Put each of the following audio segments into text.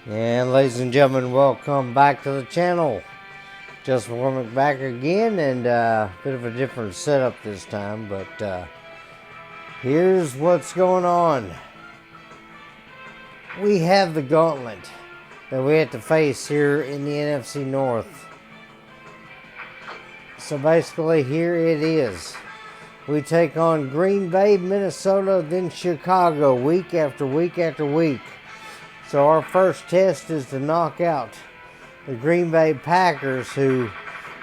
And ladies and gentlemen, welcome back to the channel. Just warming back again, and a bit of a different setup this time, but here's what's going on. We have the gauntlet that we have to face here in the NFC North. So basically, here it is. We take on Green Bay, Minnesota, then Chicago, week after week after week. So our first test is to knock out the Green Bay Packers, who,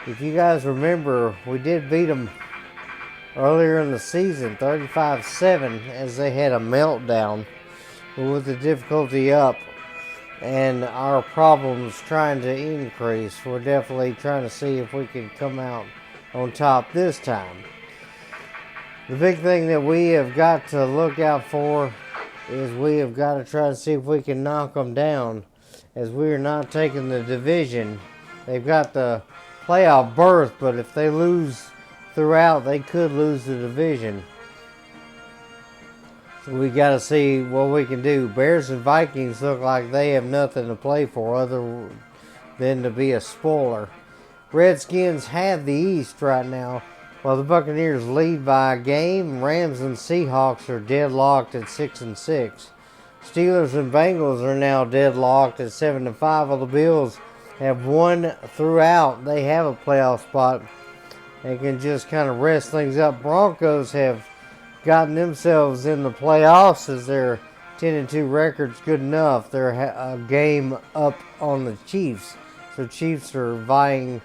if you guys remember, we did beat them earlier in the season, 35-7, as they had a meltdown with the difficulty up and our problems trying to increase. We're definitely trying to see if we can come out on top this time. The big thing that we have got to look out for is we have got to try to see if we can knock them down, as we are not taking the division. They've got the playoff berth, but if they lose throughout, they could lose the division. So we got to see what we can do. Bears and Vikings look like they have nothing to play for other than to be a spoiler. Redskins have the East right now, while the Buccaneers lead by a game. Rams and Seahawks are deadlocked at 6-6. Steelers and Bengals are now deadlocked at 7-5. While the Bills have won throughout, they have a playoff spot. They can just kind of rest things up. Broncos have gotten themselves in the playoffs, as their 10-2 record's good enough. They're a game up on the Chiefs. So Chiefs are vying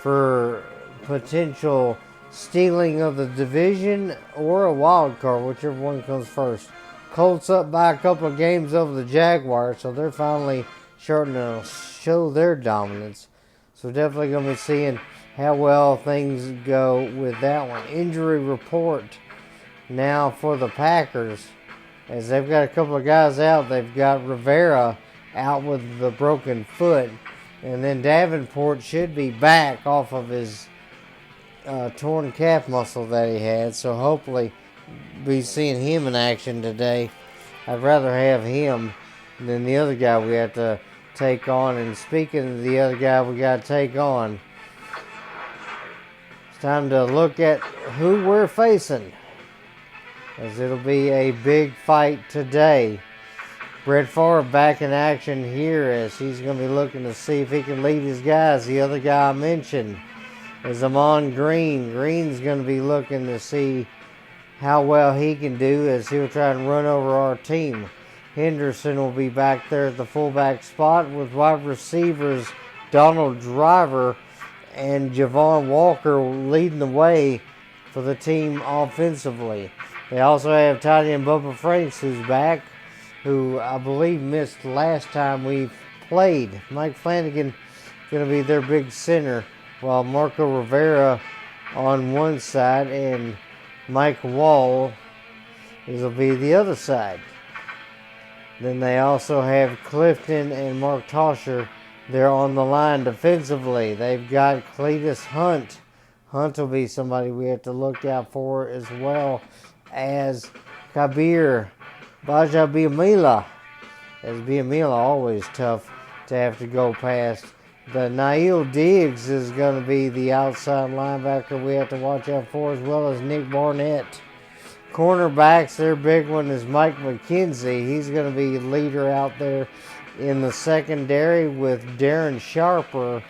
for potential stealing of the division or a wild card, whichever one comes first. Colts up by a couple of games over the Jaguars, so they're finally starting to show their dominance. So definitely going to be seeing how well things go with that one. Injury report now for the Packers, as they've got a couple of guys out. They've got Rivera out with the broken foot, and then Davenport should be back off of his torn calf muscle that he had, so hopefully be seeing him in action today. I'd rather have him than the other guy we have to take on. And speaking of the other guy we got to take on, it's time to look at who we're facing, as it'll be a big fight today. Brett Favre back in action here, as he's going to be looking to see if he can lead his guys. The other guy I mentioned is Amon Green. Green's going to be looking to see how well he can do, as he'll try and run over our team. Henderson will be back there at the fullback spot, with wide receivers Donald Driver and Javon Walker leading the way for the team offensively. They also have tight end Bubba Franks, who's back, who I believe missed last time we played. Mike Flanagan going to be their big center, while Marco Rivera on one side and Mike Wall will be the other side. Then they also have Clifton and Mark Tosher. They're on the line defensively. They've got Cletus Hunt. Hunt will be somebody we have to look out for, as well as Kabir Bajabiamila. As Biamila, always tough to have to go past. The Nail Diggs is going to be the outside linebacker we have to watch out for, as well as Nick Barnett. Cornerbacks, their big one is Mike McKenzie. He's going to be leader out there in the secondary, with Darren Sharper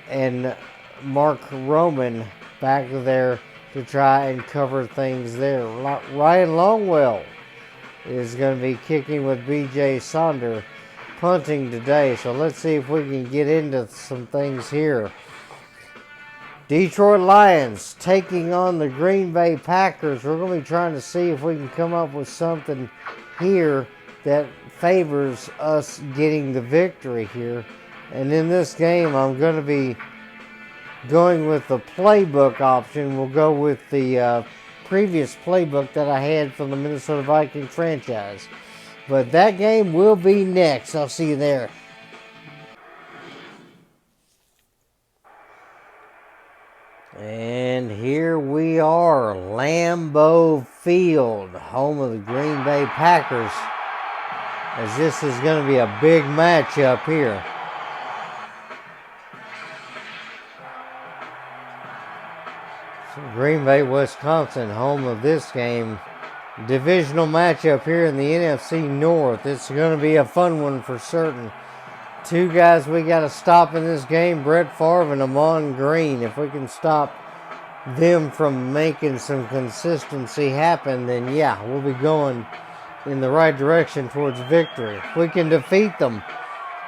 and Mark Roman back there to try and cover things there. Ryan Longwell is going to be kicking with B.J. Sonder. Punting today, so let's see if we can get into some things here. Detroit Lions taking on the Green Bay Packers. We're going to be trying to see if we can come up with something here that favors us getting the victory here. And in this game, I'm going to be going with the playbook option. We'll go with the previous playbook that I had from the Minnesota Vikings franchise. But that game will be next. I'll see you there. And here we are, Lambeau Field, home of the Green Bay Packers. as this is going to be a big matchup here. So Green Bay, Wisconsin, home of this game. Divisional matchup here in the NFC North. It's going to be a fun one for certain. Two guys we got to stop in this game, Brett Favre and Amon Green. If we can stop them from making some consistency happen, then yeah, we'll be going in the right direction towards victory. If we can defeat them,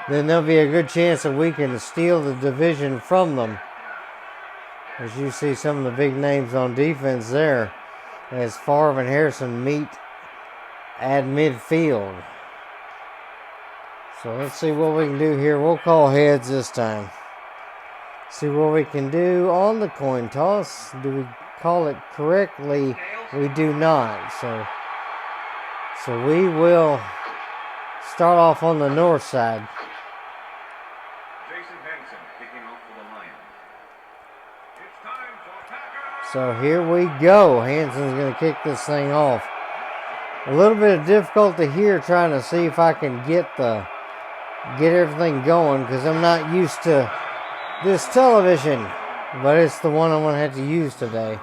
then there'll be a good chance that we can steal the division from them. As you see some of the big names on defense there, as Favre and Harrison meet at midfield. So let's see what we can do here. We'll call heads this time. See what we can do on the coin toss. Do we call it correctly? We do not. So we will start off on the north side. So here we go. Hanson's going to kick this thing off. A little bit of difficulty here trying to see if I can get everything going, because I'm not used to this television, but it's the one I'm going to have to use today.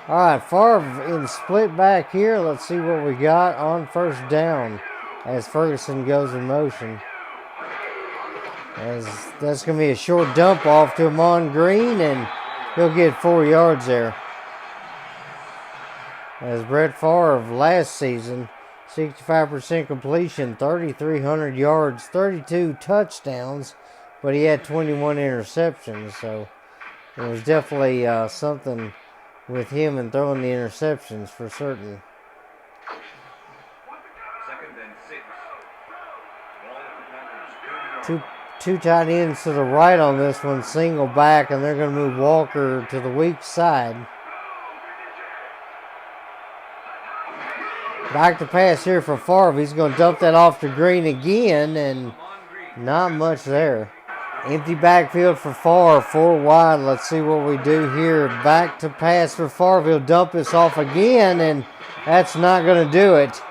All right, Favre in split back here. Let's see what we got on first down as Ferguson goes in motion. As that's going to be a short dump off to Amon Green, and he'll get 4 yards there. As Brett Favre last season, 65% completion, 3,300 yards, 32 touchdowns, but he had 21 interceptions. So it was definitely something with him and throwing the interceptions for certain. Two tight ends to the right on this one, single back, and they're going to move Walker to the weak side. Back to pass here for Favre. He's going to dump that off to Green again, and not much there. Empty backfield for Favre, 4 wide. Let's see what we do here. Back to pass for Favre. He'll dump this off again, and that's not going to do it.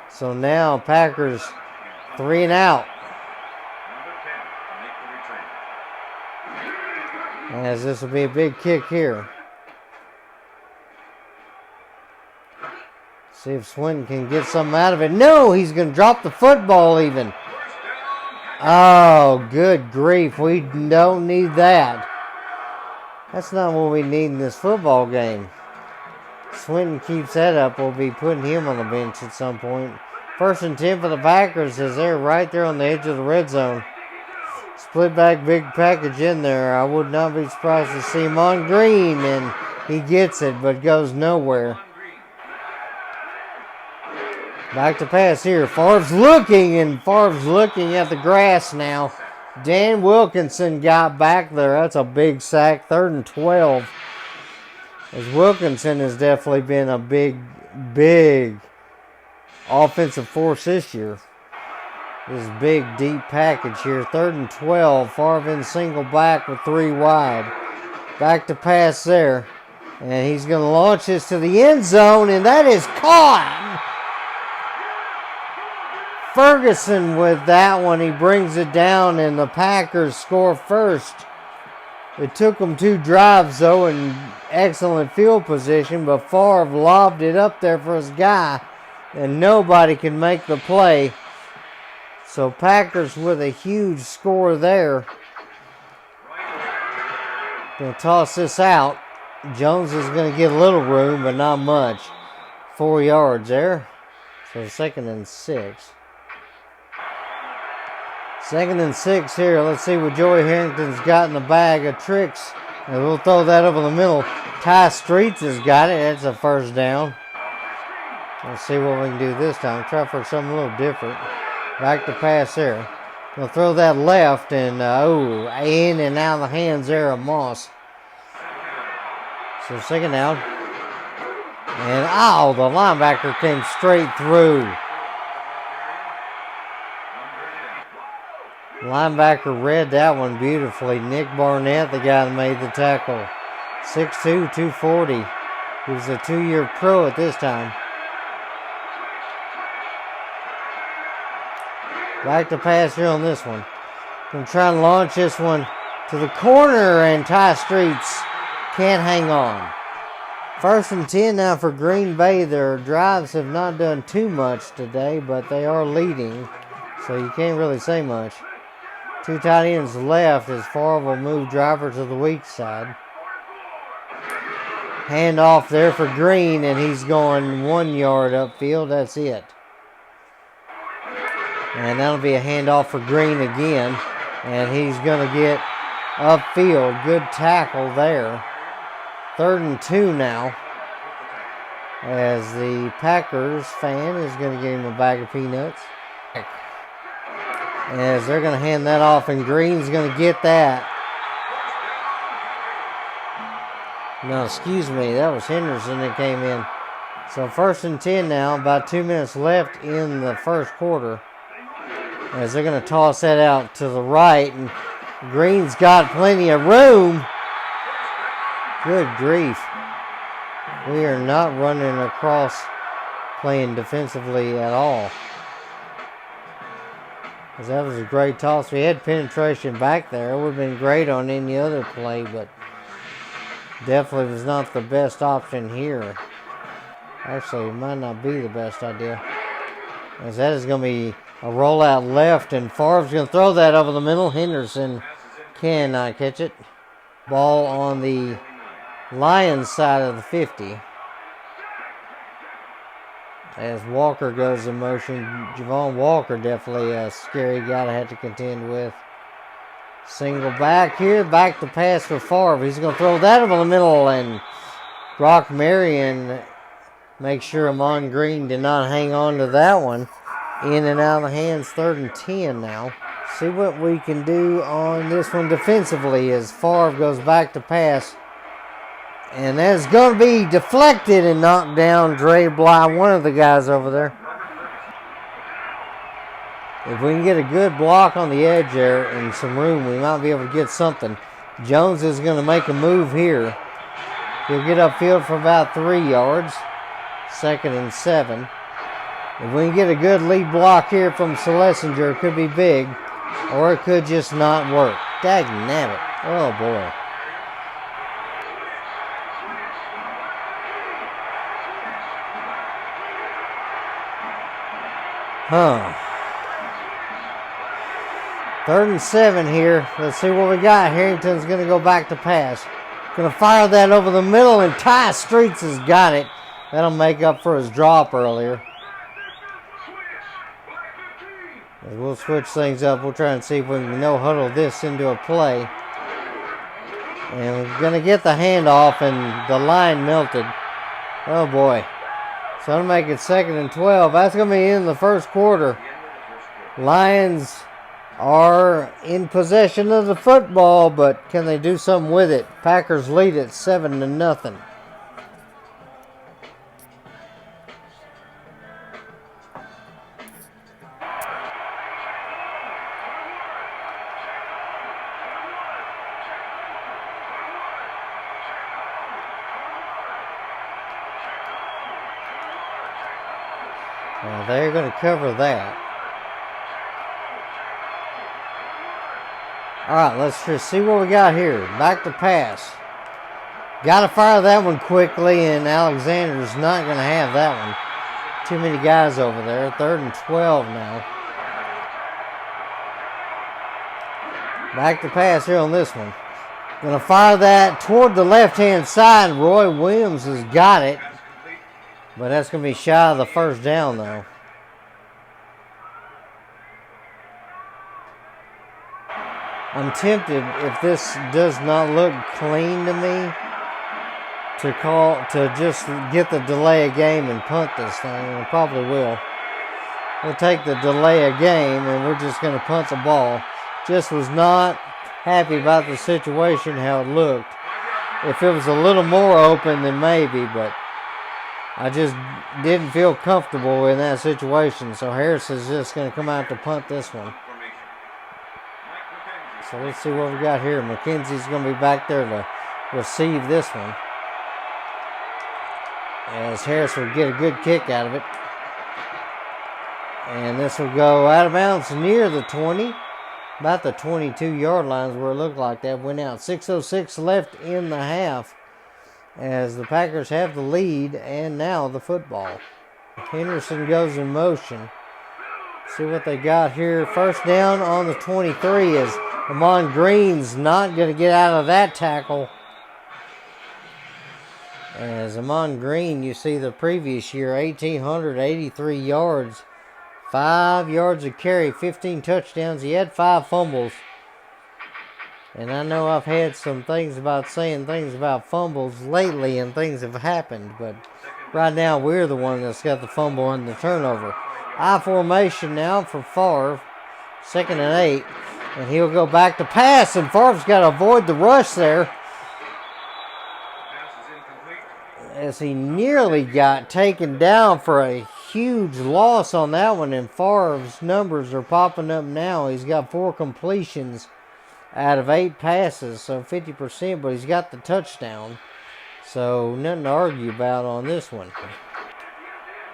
So now Packers 3 and out. As this will be a big kick here. See if Swinton can get something out of it. No, he's going to drop the football even. Oh, good grief. We don't need that. That's not what we need in this football game. Swinton keeps that up. We'll be putting him on the bench at some point. 1st and 10 for the Packers as they're right there on the edge of the red zone. Split back, big package in there. I would not be surprised to see him on Green, and he gets it, but goes nowhere. Back to pass here. Favre's looking at the grass now. Dan Wilkinson got back there. That's a big sack. 3rd and 12. As Wilkinson has definitely been a big offensive force this year. This big, deep package here. 3rd and 12. Favre in single back with 3 wide. Back to pass there. And he's going to launch this to the end zone, and that is caught. Ferguson with that one. He brings it down, and the Packers score first. It took them 2 drives, though, in excellent field position, but Favre lobbed it up there for his guy, and nobody can make the play. So Packers with a huge score there. Going to toss this out. Jones is going to get a little room, but not much. 4 yards there. So 2nd and 6. 2nd and 6 here. Let's see what Joey Harrington's got in the bag of tricks. And we'll throw that over the middle. Ty Streets has got it. That's a 1st down. Let's see what we can do this time. Try for something a little different. Back to pass there. We'll throw that left, and in and out of the hands there of Moss. So 2nd down. And the linebacker came straight through. Linebacker read that one beautifully. Nick Barnett, the guy that made the tackle. 6'2", 240. He was a 2-year pro at this time. Back to pass here on this one. Gonna try and launch this one to the corner, and Ty Streets can't hang on. 1st and 10 now for Green Bay. Their drives have not done too much today, but they are leading, so you can't really say much. 2 tight ends left as Favre will move driver to the weak side. Hand off there for Green, and he's going 1 yard upfield. That's it. And that'll be a handoff for Green again, and he's going to get upfield. Good tackle there. 3rd and 2 now, as the Packers fan is going to give him a bag of peanuts. As they're going to hand that off, and Green's going to get that. No, excuse me, that was Henderson that came in. So 1st and 10 now, about 2 minutes left in the first quarter. As they're going to toss that out to the right, and Green's got plenty of room. Good grief. We are not running across playing defensively at all. Because that was a great toss. We had penetration back there. It would have been great on any other play, but definitely was not the best option here. Actually, it might not be the best idea. As that is going to be a rollout left, and Favre's going to throw that over the middle. Henderson cannot catch it. Ball on the Lions side of the 50. As Walker goes in motion. Javon Walker definitely a scary guy to have to contend with. Single back here. Back to pass for Favre. He's going to throw that over the middle, and Brock Marion makes sure Amon Green did not hang on to that one. In and out of the hands. 3rd and 10 now. See what we can do on this one defensively as Favre goes back to pass. And that's going to be deflected and knocked down Dre Bly, one of the guys over there. If we can get a good block on the edge there and some room, we might be able to get something. Jones is going to make a move here. He'll get upfield for about 3 yards. 2nd and 7. If we can get a good lead block here from Schlesinger, it could be big, or it could just not work. Dagnabbit. Oh, boy. Huh. 3rd and 7 here. Let's see what we got. Harrington's going to go back to pass. Going to fire that over the middle, and Ty Streets has got it. That'll make up for his drop earlier. We'll switch things up. We'll try and see if we can no-huddle this into a play. And we're going to get the handoff, and the line melted. Oh, boy. So that'll make it 2nd and 12. That's going to be in the first quarter. Lions are in possession of the football, but can they do something with it? Packers lead it 7-0. Well, they're going to cover that. All right, let's just see what we got here. Back to pass. Got to fire that one quickly, and Alexander's not going to have that one. Too many guys over there. 3rd and 12 now. Back to pass here on this one. Going to fire that toward the left-hand side. Roy Williams has got it. But that's going to be shy of the first down, though. I'm tempted, if this does not look clean to me, to just get the delay of game and punt this thing, and it probably will. We'll take the delay of game, and we're just going to punt the ball. Just was not happy about the situation, how it looked. If it was a little more open, then maybe, but I just didn't feel comfortable in that situation. So Harris is just going to come out to punt this one. So let's see what we got here. McKenzie's going to be back there to receive this one, as Harris will get a good kick out of it. And this will go out of bounds near the 20. About the 22-yard line is where it looked like that went out. 6:06 left in the half as the Packers have the lead and now the football. Henderson goes in motion. See what they got here. First down on the 23 is Amon Green's not going to get out of that tackle. As Amon Green, you see the previous year, 1,883 yards. 5 yards of carry, 15 touchdowns. He had 5 fumbles. And I know I've had some things about saying things about fumbles lately and things have happened. But right now we're the one that's got the fumble and the turnover. I formation now for Favre. 2nd and 8. And he'll go back to pass. And Favre's got to avoid the rush there. As he nearly got taken down for a huge loss on that one. And Favre's numbers are popping up now. He's got 4 completions out of 8 passes. So 50%. But he's got the touchdown. So nothing to argue about on this one.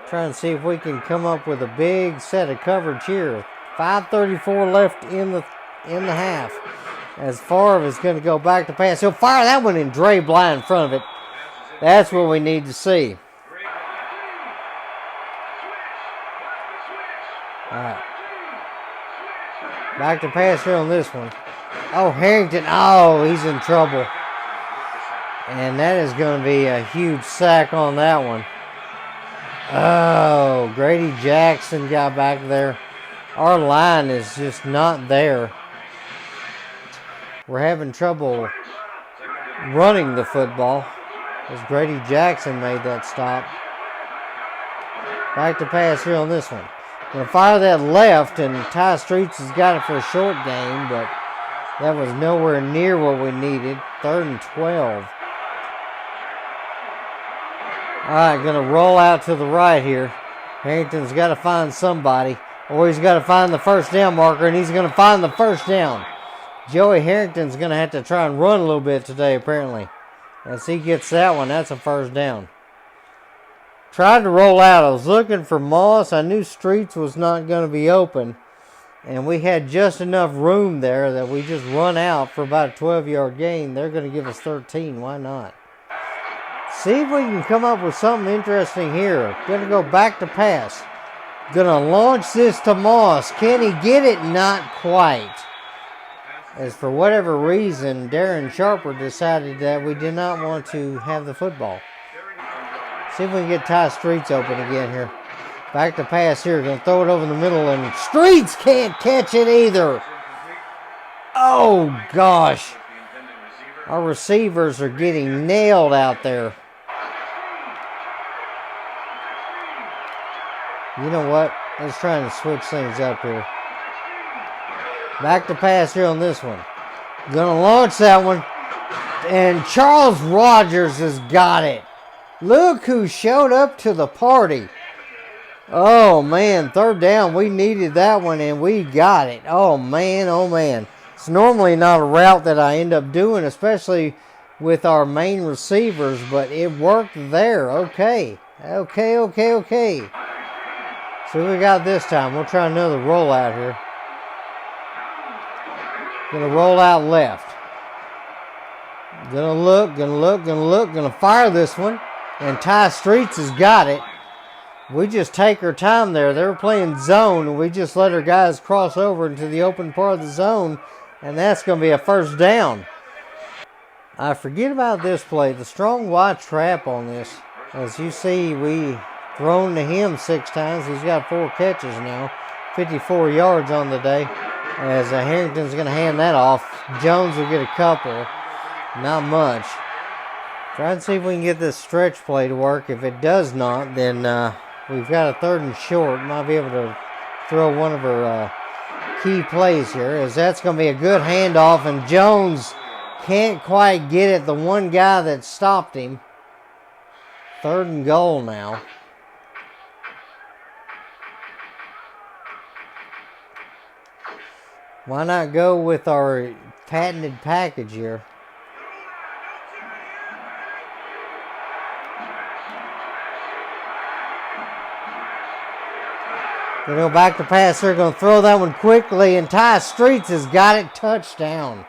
Try and see if we can come up with a big set of coverage here. 5:34 left in the half. As Favre is going to go back to pass. He'll fire that one and Dre Bly in front of it. That's what we need to see. All right. Back to pass here on this one. Oh, Harrington. Oh, he's in trouble. And that is going to be a huge sack on that one. Oh, Grady Jackson got back there. Our line is just not there. We're having trouble running the football as Grady Jackson made that stop. Back to pass here on this one. Going to fire that left, and Ty Streets has got it for a short gain, but that was nowhere near what we needed. 3rd and 12. All right, going to roll out to the right here. Harrington's got to find somebody, or he's got to find the first down marker, and he's going to find the first down. Joey Harrington's going to have to try and run a little bit today, apparently. As he gets that one, that's a first down. Tried to roll out. I was looking for Moss. I knew Streets was not going to be open, and we had just enough room there that we just run out for about a 12-yard gain. They're going to give us 13. Why not? See if we can come up with something interesting here. Going to go back to pass. Going to launch this to Moss. Can he get it? Not quite. As for whatever reason, Darren Sharper decided that we did not want to have the football. See if we can get Ty Streets open again here. Back to pass here. Going to throw it over the middle, and Streets can't catch it either. Oh, gosh. Our receivers are getting nailed out there. You know what? Let's try and switch things up here. Back to pass here on this one. Gonna launch that one. And Charles Rogers has got it. Look who showed up to the party. Oh, man. 3rd down. We needed that one, and we got it. Oh, man. Oh, man. It's normally not a route that I end up doing, especially with our main receivers, but it worked there. Okay. Okay. So we got this time. We'll try another rollout here. Gonna roll out left. Gonna look. Gonna fire this one. And Ty Streets has got it. We just take our time there. They were playing zone, and we just let our guys cross over into the open part of the zone. And that's going to be a first down. I forget about this play. The strong wide trap on this. As you see, we thrown to him 6 times. He's got 4 catches now. 54 yards on the day. As Harrington's going to hand that off. Jones will get a couple. Not much. Try and see if we can get this stretch play to work. If it does not, then we've got a 3rd and short. Might be able to throw one of our key plays here. As that's going to be a good handoff. And Jones can't quite get it. The one guy that stopped him. 3rd and goal now. Why not go with our patented package here? They go back to pass. They're going to throw that one quickly, and Ty Streets has got it. Touchdown.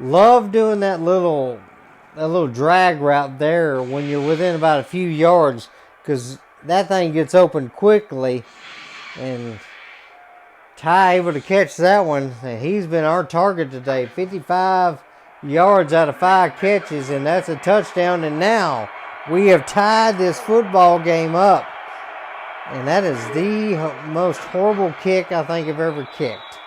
Love doing that little drag route there when you're within about a few yards, because that thing gets open quickly, and Ty able to catch that one. And he's been our target today. 55 yards out of 5 catches, and that's a touchdown. And now we have tied this football game up. And that is the most horrible kick I think I've ever kicked.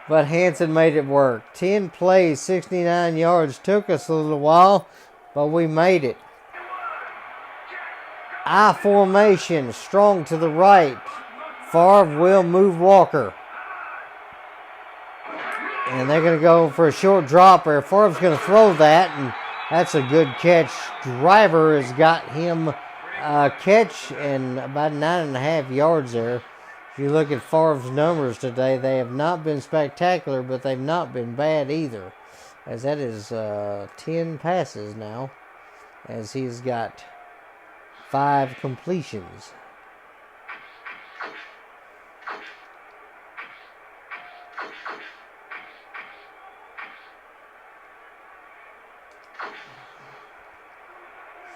But Hanson made it work. 10 plays, 69 yards. Took us a little while, but we made it. I formation, strong to the right. Favre will move Walker. And they're going to go for a short dropper. Favre's going to throw that, and that's a good catch. Driver has got him a catch and about 9.5 yards there. If you look at Favre's numbers today, they have not been spectacular, but they've not been bad either. As that is 10 passes now, as he's got 5 completions.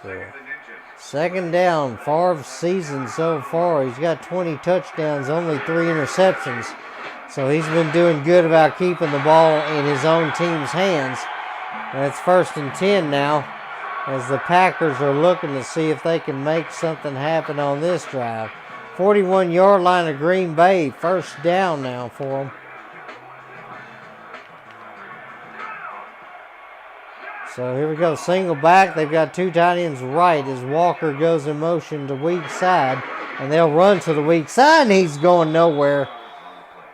So, second down, Favre's season so far. He's got 20 touchdowns, only 3 interceptions. So he's been doing good about keeping the ball in his own team's hands. That's 1st and 10 now, as the Packers are looking to see if they can make something happen on this drive. 41-yard line of Green Bay, 1st down now for them. So here we go, single back. They've got 2 tight ends right as Walker goes in motion to weak side. And they'll run to the weak side, and he's going nowhere.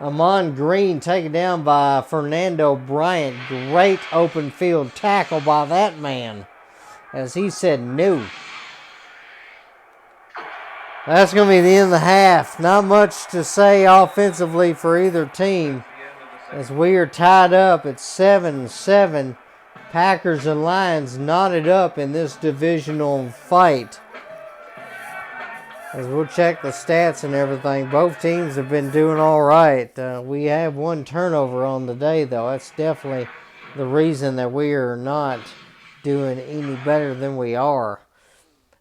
Amon Green taken down by Fernando Bryant. Great open field tackle by that man, as he said no. That's going to be the end of the half. Not much to say offensively for either team, as we are tied up at 7-7. Packers and Lions knotted up in this divisional fight. As we'll check the stats and everything, both teams have been doing all right. We have 1 turnover on the day, though. That's definitely the reason that we are not doing any better than we are.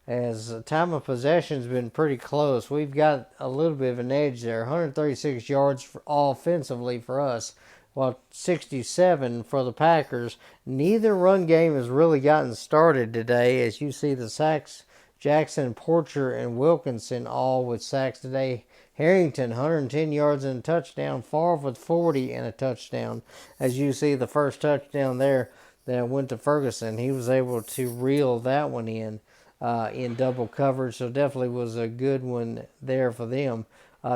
As the time of possession has been pretty close. We've got a little bit of an edge there. 136 yards offensively for us, while 67 for the Packers. Neither run game has really gotten started today, as you see the sacks. Jackson, Porcher, and Wilkinson all with sacks today. Harrington, 110 yards and a touchdown. Favre with 40 and a touchdown. As you see, the first touchdown there that went to Ferguson, he was able to reel that one in double coverage. So definitely was a good one there for them.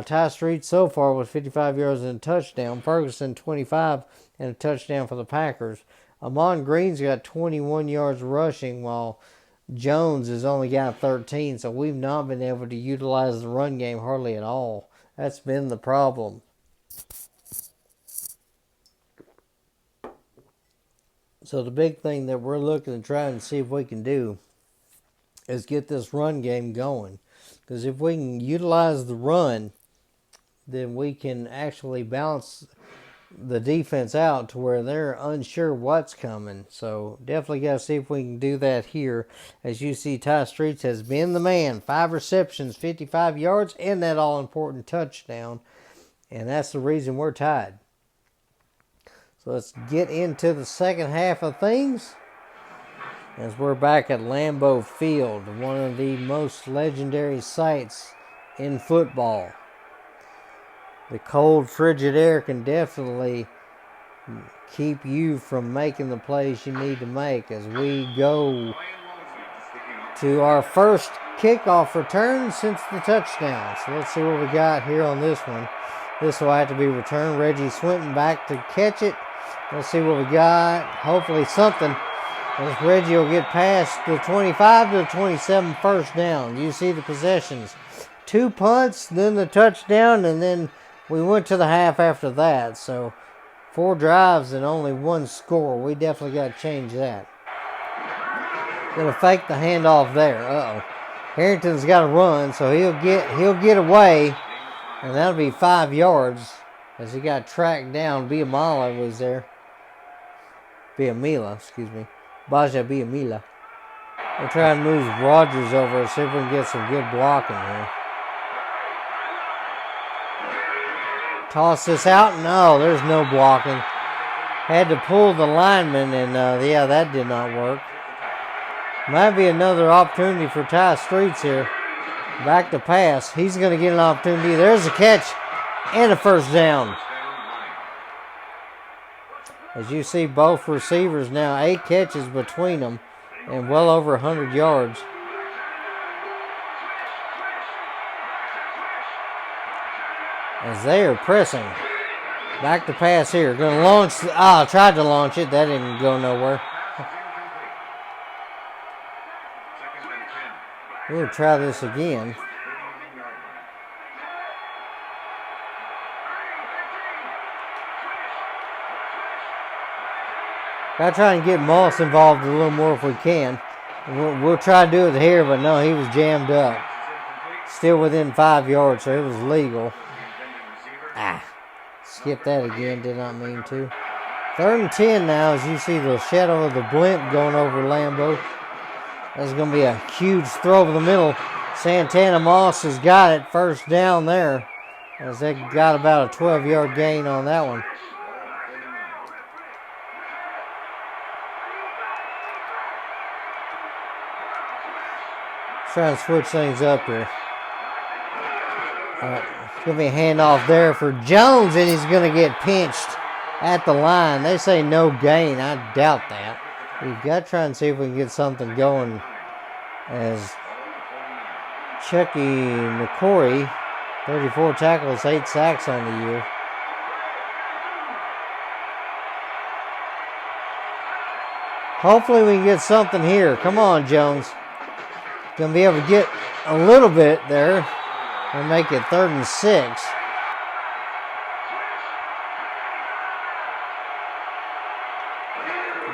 Ty Street so far with 55 yards and a touchdown. Ferguson 25 and a touchdown for the Packers. Amon Green's got 21 yards rushing, while Jones has only got 13. So we've not been able to utilize the run game hardly at all. That's been the problem. So the big thing that we're looking to try and see if we can do is get this run game going. Because if we can utilize the run, then we can actually balance the defense out to where they're unsure what's coming. So definitely got to see if we can do that here. As you see, Ty Streets has been the man. 5 receptions, 55 yards, and that all-important touchdown. And that's the reason we're tied. So let's get into the second half of things, as we're back at Lambeau Field, one of the most legendary sights in football. The cold, frigid air can definitely keep you from making the plays you need to make, as we go to our first kickoff return since the touchdown. So let's see what we got here on this one. This will have to be returned. Reggie Swinton back to catch it. Let's see what we got. Hopefully something. As Reggie will get past the 25 to the 27, 1st down. You see the possessions. 2 punts, then the touchdown, and then we went to the half after that. So 4 drives and only 1 score. We definitely got to change that. Going to fake the handoff there. Harrington's got to run, so he'll get away, and that'll be 5 yards as he got tracked down. Biamala was there. Biamila, excuse me. Baja Biamila. We'll try and move Rogers over, see if we can get some good blocking here. Toss this out. No, there's no blocking. Had to pull the lineman, and yeah, that did not work. Might be another opportunity for Ty Streets here. Back to pass. He's going to get an opportunity. There's a catch and a first down. As you see, both receivers now 8 catches between them and well over 100 yards. As they are pressing. Back to pass here. Going to launch. Tried to launch it. That didn't go nowhere. We'll try this again. Gotta try and get Moss involved a little more if we can. We'll try to do it here, but no, he was jammed up. Still within 5 yards, so it was legal. Skip that again, did not mean to. 3rd and 10 now, as you see the shadow of the blimp going over Lambeau. That's going to be a huge throw over the middle. Santana Moss has got it. First down there, as they got about a 12-yard gain on that one. Trying to switch things up here. It's going to be a handoff there for Jones, and he's going to get pinched at the line. They say no gain. I doubt that. We've got to try and see if we can get something going, as Chucky McCory, 34 tackles, 8 sacks on the year. Hopefully we can get something here. Come on, Jones. Going to be able to get a little bit there and make it 3rd and 6.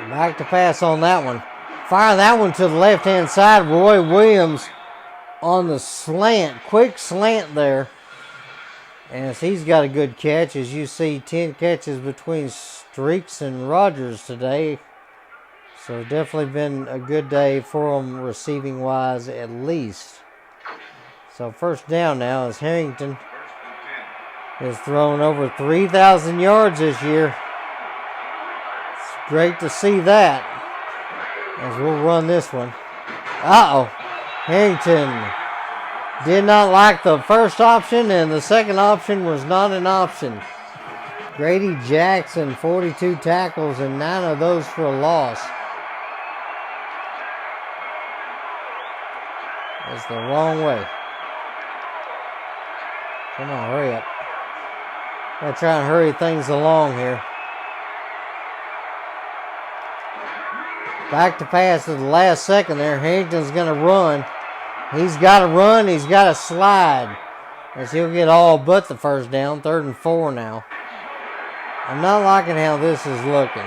Back to pass on that one. Fire that one to the left-hand side. Roy Williams on the slant. Quick slant there. And he's got a good catch. As you see, 10 catches between Streaks and Rogers today. So definitely been a good day for them receiving-wise at least. So first down now as Harrington has thrown over 3,000 yards this year. It's great to see that. As we'll run this one. Harrington did not like the first option, and the second option was not an option. Grady Jackson, 42 tackles, and 9 of those for a loss. That's the wrong way. Come on, hurry up. Gotta try and hurry things along here. Back to pass at the last second there. Harrington's going to run. He's got to run. He's got to slide. As he'll get all but the first down. 3rd and 4 now. I'm not liking how this is looking.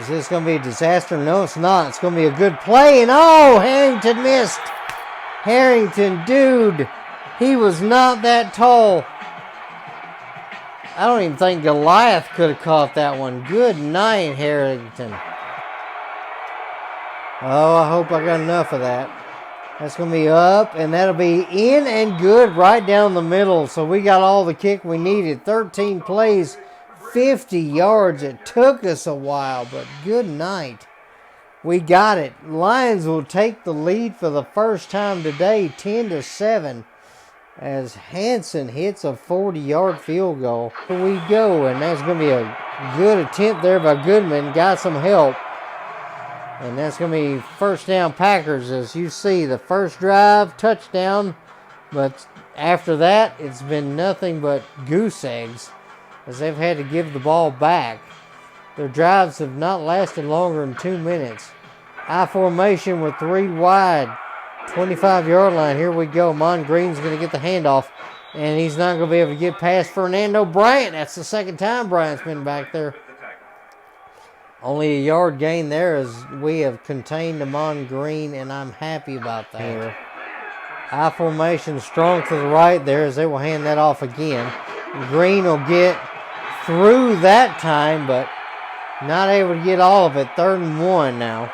Is this going to be a disaster? No, it's not. It's going to be a good play. And Harrington missed. Harrington, dude, he was not that tall. I don't even think Goliath could have caught that one. Good night, Harrington. I hope I got enough of that. That's going to be up, and that'll be in and good right down the middle. So we got all the kick we needed. 13 plays, 50 yards. It took us a while, but good night. We got it. Lions will take the lead for the first time today, 10-7. As Hanson hits a 40-yard field goal. Here we go, and that's going to be a good attempt there by Goodman. Got some help. And that's going to be first down Packers. As you see, the first drive, touchdown. But after that, it's been nothing but goose eggs, as they've had to give the ball back. Their drives have not lasted longer than 2 minutes. I formation with 3 wide. 25-yard line. Here we go. Mon Green's going to get the handoff, and he's not going to be able to get past Fernando Bryant. That's the second time Bryant's been back there. Only a yard gain there as we have contained Amon Green, and I'm happy about that. Here. I formation strong to the right there as they will hand that off again. Green will get through that time, but not able to get all of it. 3rd and 1 now.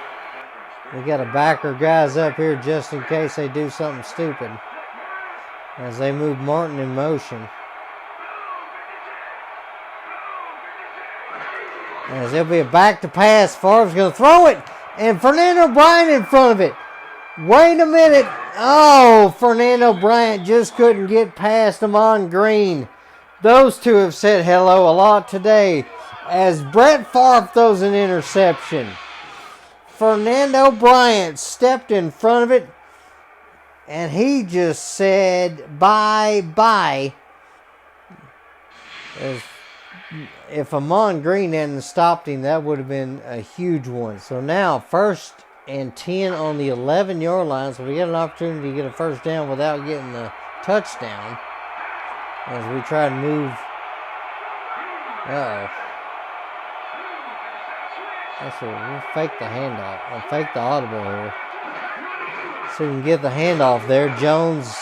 We got to back our guys up here just in case they do something stupid as they move Martin in motion. As there'll be a back to pass. Favre's going to throw it. And Fernando Bryant in front of it. Wait a minute. Oh, Fernando Bryant just couldn't get past Amon Green. Those two have said hello a lot today. As Brett Favre throws an interception. Fernando Bryant stepped in front of it. And he just said bye-bye. If Amon Green hadn't stopped him, that would have been a huge one. So now, 1st and 10 on the 11-yard line. So we get an opportunity to get a first down without getting the touchdown. As we try to move. Uh-oh. We'll fake the handoff. I'll fake the audible here. So we can get the handoff there. Jones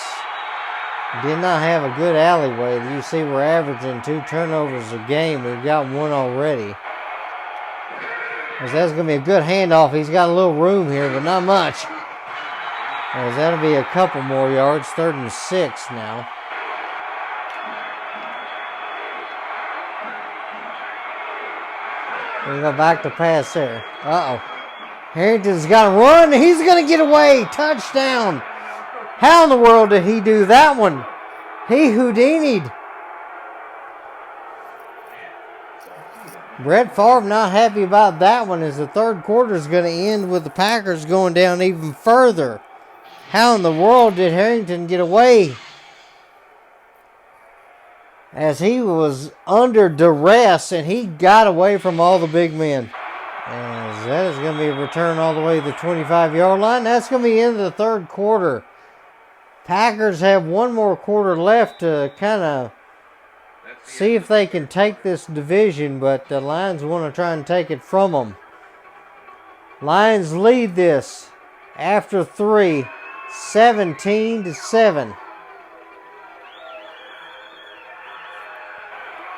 did not have a good alleyway. You see we're averaging 2 turnovers a game. We've got 1 already. As that's going to be a good handoff. He's got a little room here, but not much. As that'll be a couple more yards. 3rd and 6 now. We go back to pass there. Uh-oh. Harrington's got to run. He's going to get away. Touchdown. How in the world did he do that one? He Houdini'd. Brett Favre not happy about that one as the 3rd quarter is going to end with the Packers going down even further. How in the world did Harrington get away? As he was under duress and he got away from all the big men. As that is going to be a return all the way to the 25-yard line. That's going to be the end of the 3rd quarter. Packers have 1 more quarter left to kind of see if they can take this division, but the Lions want to try and take it from them. Lions lead this after 3, 17-7.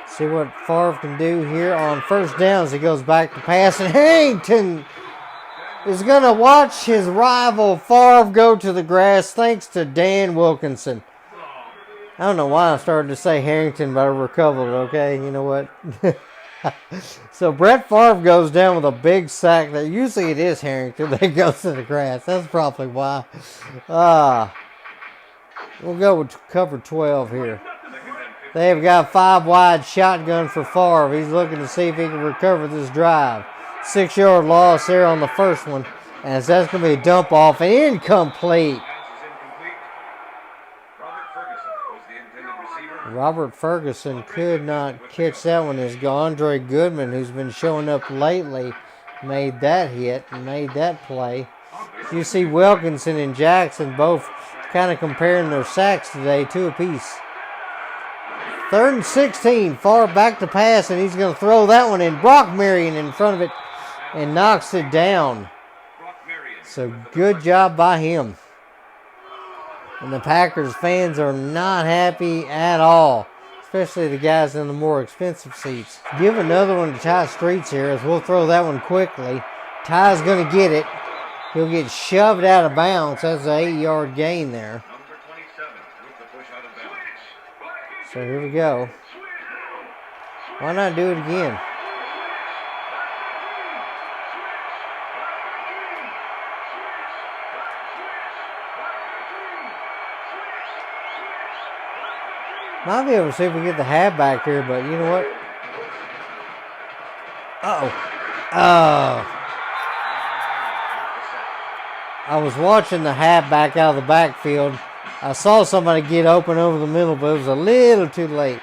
See what Favre can do here on first downs. He goes back to pass, and Harrington is going to watch his rival Favre go to the grass thanks to Dan Wilkinson. I don't know why I started to say Harrington, but I recovered, okay? You know what? So Brett Favre goes down with a big sack. That usually it is Harrington that goes to the grass. That's probably why. We'll go with cover 12 here. They've got 5 wide shotgun for Favre. He's looking to see if he can recover this drive. 6-yard loss there on the first one. As that's going to be a dump off and incomplete. Robert Ferguson could not catch that one as Andre Goodman, who's been showing up lately, made that hit and made that play. You see Wilkinson and Jackson both kind of comparing their sacks today, 2 apiece. 3rd and 16, Favre back to pass, and he's going to throw that one in. Brock Marion in front of it and knocks it down. So good job by him. And the Packers fans are not happy at all, especially the guys in the more expensive seats. Give another one to Ty Streets here as we'll throw that one quickly. Ty's going to get it. He'll get shoved out of bounds. That's an 8-yard gain there. So here we go. Why not do it again? Might be able to see if we get the halfback here, but you know what? I was watching the halfback out of the backfield. I saw somebody get open over the middle, but it was a little too late.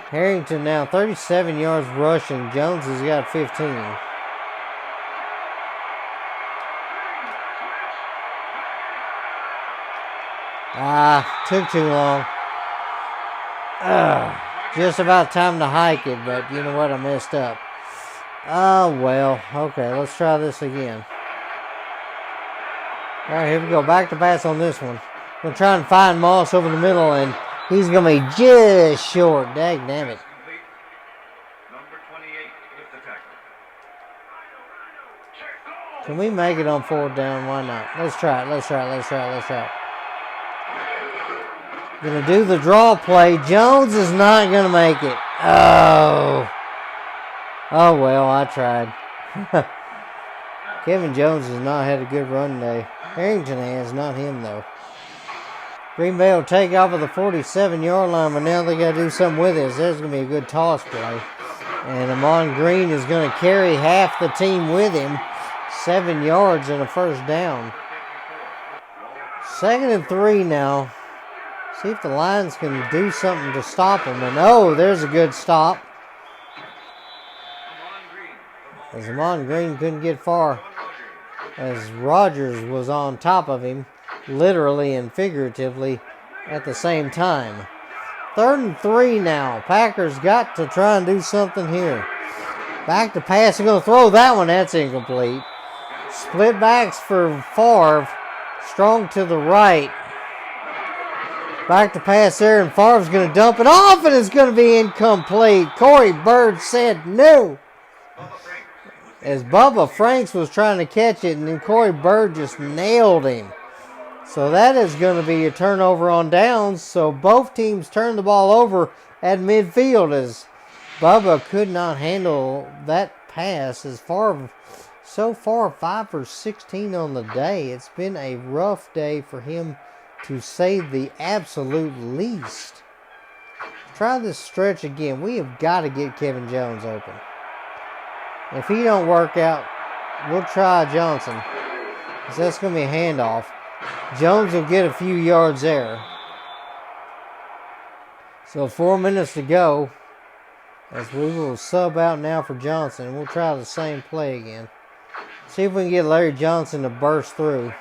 Harrington now 37 yards rushing. Jones has got 15. Took too long. Just about time to hike it, but you know what? I messed up. Oh, well. Okay, let's try this again. All right, here we go. Back to pass on this one. We'll try and find Moss over the middle, and he's going to be just short. Dang, damn it. Can we make it on 4th down? Why not? Let's try it. Let's try it. Let's try it. Let's try it. Gonna do the draw play. Jones is not gonna make it. Oh. Oh well, I tried. Kevin Jones has not had a good run today. Harrington has, not him though. Green Bay will take off at the 47-yard line, but now they gotta do something with it. There's gonna be a good toss play. And Amon Green is gonna carry half the team with him. 7 yards and a 1st down. 2nd and 3 now. See if the Lions can do something to stop them. And oh, there's a good stop. As Amon Green couldn't get far, as Rodgers was on top of him, literally and figuratively at the same time. 3rd and 3 now. Packers got to try and do something here. Back to pass. They're going to throw that one. That's incomplete. Split backs for Favre. Strong to the right. Back to pass there, and Favre's going to dump it off, and it's going to be incomplete. Corey Bird said no. As Bubba Franks was trying to catch it, and then Corey Bird just nailed him. So that is going to be a turnover on downs. So both teams turned the ball over at midfield as Bubba could not handle that pass. As Favre, so far, 5 for 16 on the day. It's been a rough day for him, to say the absolute least. Try this stretch again. We have got to get Kevin Jones open. If he don't work out, we'll try Johnson. So that's going to be a handoff. Jones will get a few yards there. So 4 minutes to go. As we will sub out now for Johnson. We'll try the same play again. See if we can get Larry Johnson to burst through.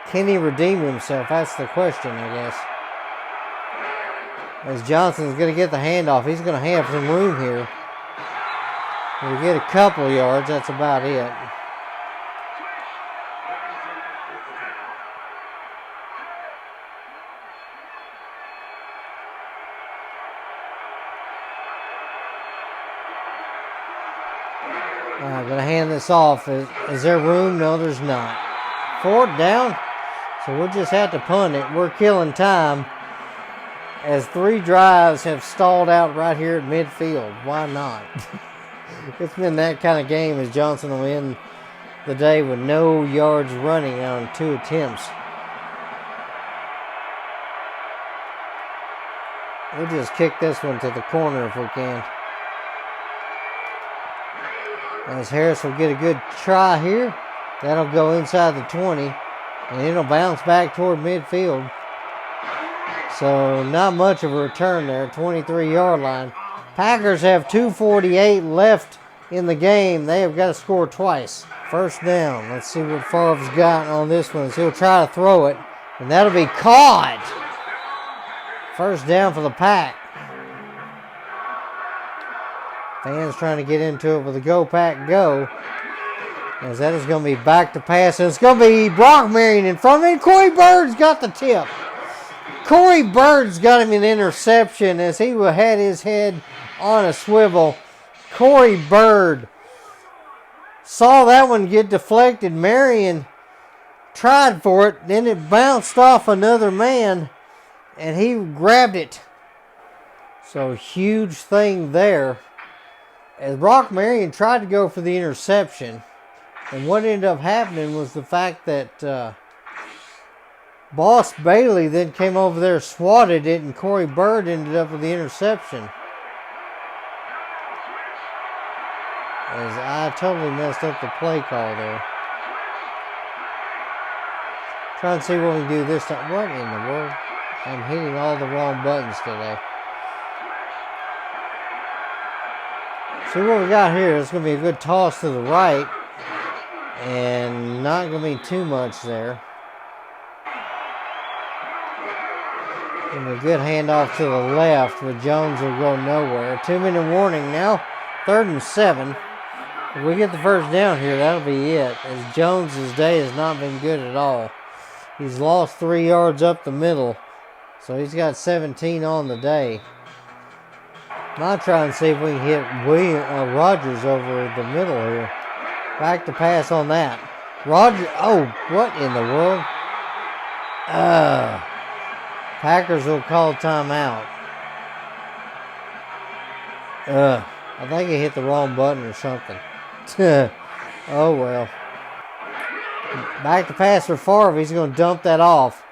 Can he redeem himself? That's the question, I guess. As Johnson's going to get the handoff, he's going to have some room here. We'll get a couple yards. That's about it. I'm going to hand this off. Is there room? No, there's not. 4th down. So we'll just have to punt it. We're killing time as 3 drives have stalled out right here at midfield. Why not? It's been that kind of game as Johnson will end the day with no yards running on 2 attempts. We'll just kick this one to the corner if we can. As Harris will get a good try here. That'll go inside the 20. And it'll bounce back toward midfield. So not much of a return there. 23-yard line. Packers have 2:48 left in the game. They have got to score twice. 1st down. Let's see what Favre's got on this one. So he'll try to throw it. And that'll be caught. 1st down for the Pack. Fans trying to get into it with a Go Pack Go. As that is going to be back to pass. And it's going to be Brock Marion in front of him. Corey Bird's got the tip. Corey Bird's got him an interception as he had his head on a swivel. Corey Bird saw that one get deflected. Marion tried for it. Then it bounced off another man. And he grabbed it. So huge thing there. As Brock Marion tried to go for the interception. And what ended up happening was the fact that Boss Bailey then came over there, swatted it, and Corey Bird ended up with the interception. As I totally messed up the play call there. Try and see what we can do this time. What in the world? I'm hitting all the wrong buttons today. See what we got here. It's going to be a good toss to the right. And not going to be too much there. And a good handoff to the left, but Jones will go nowhere. 2-minute warning now. 3rd and 7. If we get the first down here, that'll be it, as Jones's day has not been good at all. He's lost 3 yards up the middle, so he's got 17 on the day. I'll try and see if we can hit Rogers over the middle here. Back to pass on that. Rogers, oh, what in the world? Packers will call timeout. I think he hit the wrong button or something. Oh well. Back to pass for Favre. He's going to dump that off.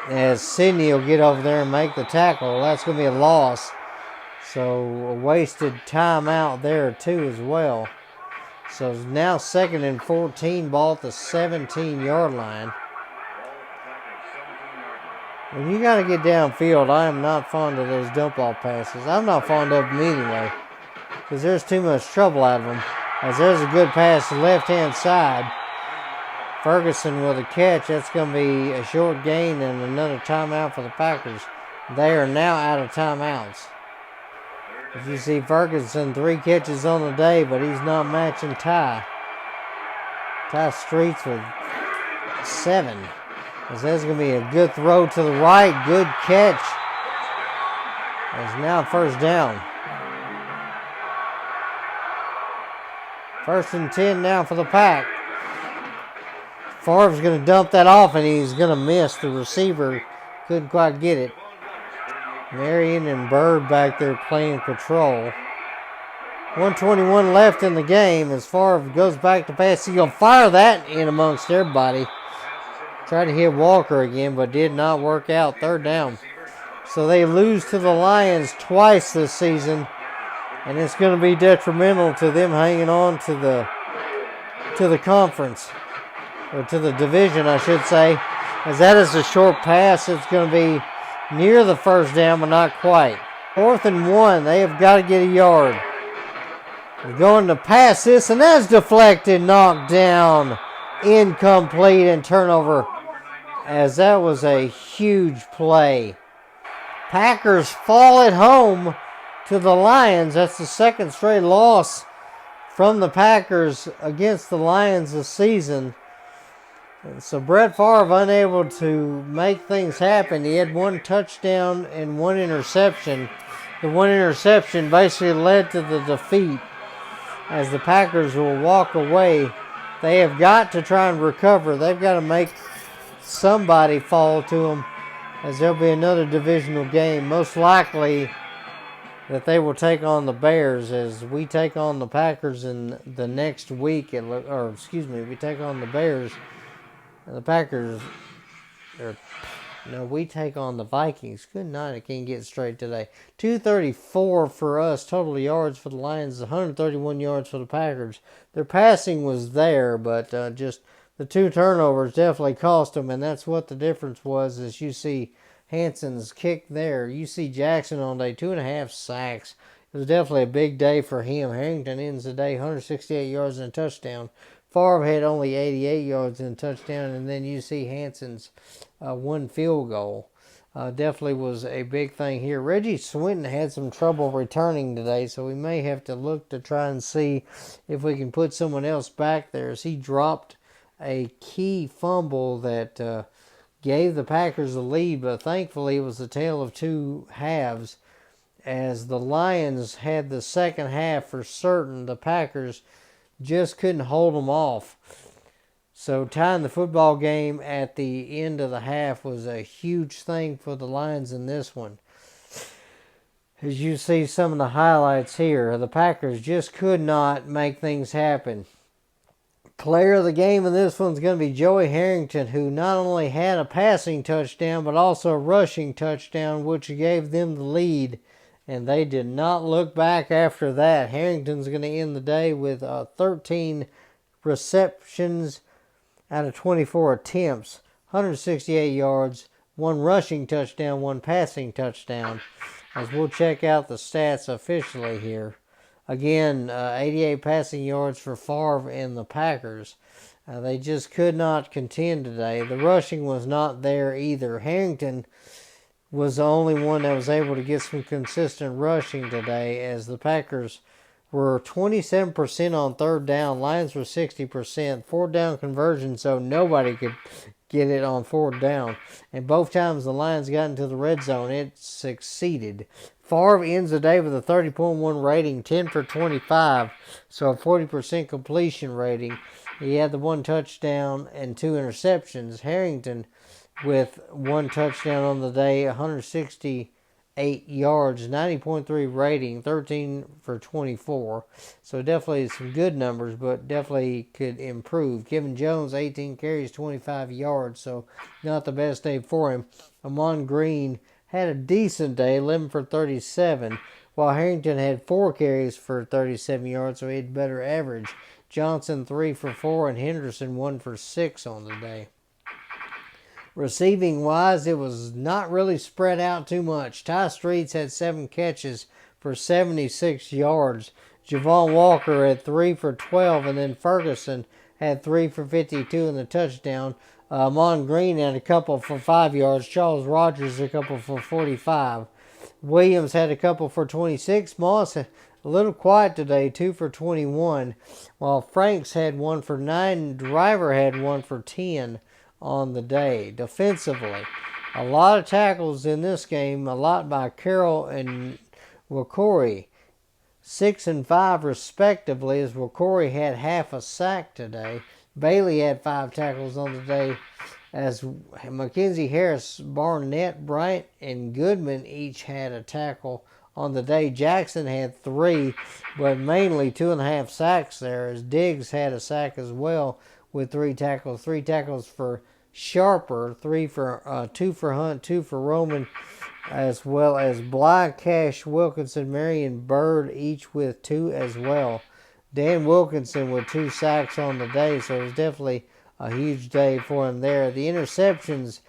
As Sidney will get over there and make the tackle. That's going to be a loss. So a wasted timeout there too as well. So now 2nd and 14, ball at the 17-yard line. When you got to get downfield, I am not fond of those dump-off passes. I'm not fond of them anyway, because there's too much trouble out of them. As there's a good pass to the left-hand side. Ferguson with a catch. That's going to be a short gain and another timeout for the Packers. They are now out of timeouts. As you see, Ferguson 3 catches on the day, but he's not matching Ty. Ty Streets with 7. As that's going to be a good throw to the right. Good catch. It's now 1st down. 1st and 10 now for the Pack. Favre's going to dump that off, and he's going to miss. The receiver couldn't quite get it. Marion and Bird back there playing patrol. 1:21 left in the game as Favre goes back to pass. He's going to fire that in amongst everybody. Tried to hit Walker again, but did not work out. 3rd down. So they lose to the Lions twice this season, and it's going to be detrimental to them hanging on to the conference, or to the division, I should say. As that is a short pass, it's going to be near the 1st down, but not quite. 4th and 1. They have got to get a yard. They're going to pass this, and that's deflected, knocked down, incomplete, and turnover. As that was a huge play. Packers fall at home to the Lions. That's the 2nd straight loss from the Packers against the Lions this season. And so Brett Favre unable to make things happen. He had 1 touchdown and 1 interception. The 1 interception basically led to the defeat, as the Packers will walk away. They have got to try and recover. They've got to make somebody fall to them, as there'll be another divisional game. Most likely that they will take on the Bears, as we take on the Packers in the next week. We take on the Bears. And the Packers, we take on the Vikings. Good night, I can't get straight today. 234 for us, total yards for the Lions, 131 yards for the Packers. Their passing was there, but just the 2 turnovers definitely cost them, and that's what the difference was. As you see Hanson's kick there, you see Jackson on day, 2.5 sacks. It was definitely a big day for him. Harrington ends the day, 168 yards and a touchdown. Favre had only 88 yards and a touchdown, and then you see Hanson's 1 field goal. Definitely was a big thing here. Reggie Swinton had some trouble returning today, so we may have to look to try and see if we can put someone else back there, as he dropped a key fumble that gave the Packers the lead, but thankfully it was a tale of 2 halves, as the Lions had the second half for certain. The Packers just couldn't hold them off. So tying the football game at the end of the half was a huge thing for the Lions in this one. As you see some of the highlights here, the Packers just could not make things happen. Player of the game in this one's going to be Joey Harrington, who not only had a passing touchdown, but also a rushing touchdown, which gave them the lead. And they did not look back after that. Harrington's going to end the day with 13 receptions out of 24 attempts, 168 yards, 1 rushing touchdown, 1 passing touchdown. As we'll check out the stats officially here. Again, 88 passing yards for Favre and the Packers. They just could not contend today. The rushing was not there either. Harrington was the only one that was able to get some consistent rushing today, as the Packers were 27% on third down. Lions were 60%. Fourth down conversion, so nobody could get it on fourth down. And both times the Lions got into the red zone, it succeeded. Favre ends the day with a 30.1 rating, 10 for 25, so a 40% completion rating. He had the 1 touchdown and 2 interceptions. Harrington with 1 touchdown on the day, 168 yards, 90.3 rating, 13 for 24. So definitely some good numbers, but definitely could improve. Kevin Jones, 18 carries, 25 yards, so not the best day for him. Amon Green had a decent day, 11 for 37, while Harrington had 4 carries for 37 yards, so he had better average. Johnson, 3 for 4, and Henderson, 1 for 6 on the day. Receiving wise, it was not really spread out too much. Ty Streets had 7 catches for 76 yards. Javon Walker had 3 for 12, and then Ferguson had 3 for 52 in the touchdown. Mon Green had a couple for 5 yards. Charles Rogers a couple for 45. Williams had a couple for 26. Moss a little quiet today, 2 for 21. While Franks had 1 for 9. Driver had 1 for 10 on the day. Defensively, a lot of tackles in this game. A lot by Carroll and Wakori. 6 and 5 respectively, as Wakori had half a sack today. Bailey had 5 tackles on the day, as Mackenzie Harris, Barnett, Bryant, and Goodman each had a tackle on the day. Jackson had 3, but mainly 2.5 sacks there, as Diggs had a sack as well with 3 tackles. 3 tackles for Sharper, 2 for Hunt, 2 for Roman, as well as Bly, Cash, Wilkinson, Marion, Bird, each with 2 as well. Dan Wilkinson with 2 sacks on the day, so it was definitely a huge day for him there. The interceptions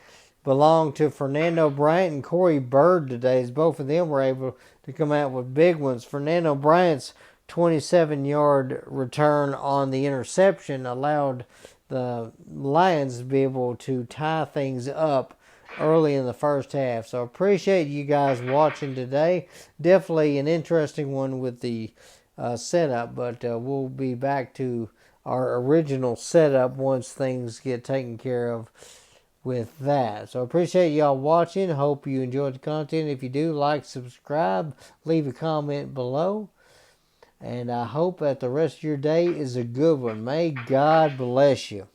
belong to Fernando Bryant and Corey Bird today, as both of them were able to come out with big ones. Fernando Bryant's 27-yard return on the interception allowed the Lions to be able to tie things up early in the first half. So appreciate you guys watching today. Definitely an interesting one with the setup, but we'll be back to our original setup once things get taken care of with that. So appreciate y'all watching. Hope you enjoyed the content. If you do, like, subscribe, leave a comment below. And I hope that the rest of your day is a good one. May God bless you.